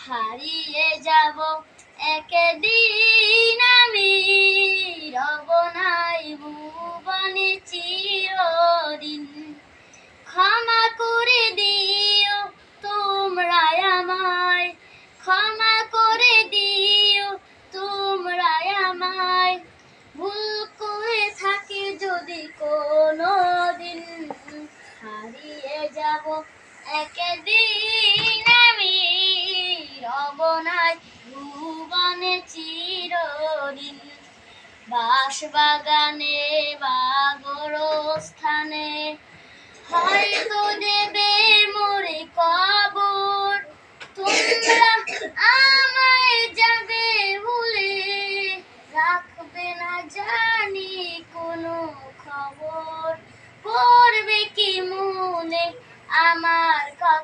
হারিয়ে যাব একদিন আমি, রব নাই ভুবনে চিরদিন। ক্ষমা করে দিও তোমরা আমায়, ক্ষমা করে দিও তোমরা আমায়, ভুল করে থাকি যদি কোনোদিন। হারিয়ে যাব একদিন আমি, রব নাই ভুবনে চিরদিন। বাঁশবাগানে বা গোরস্থানে হয়তো দেবে মোরে কবর, তোমরা আমায় যাবে ভুলে, রাখবে না জানি কোনো খবর। পড়বে কি মনে আমার কথা।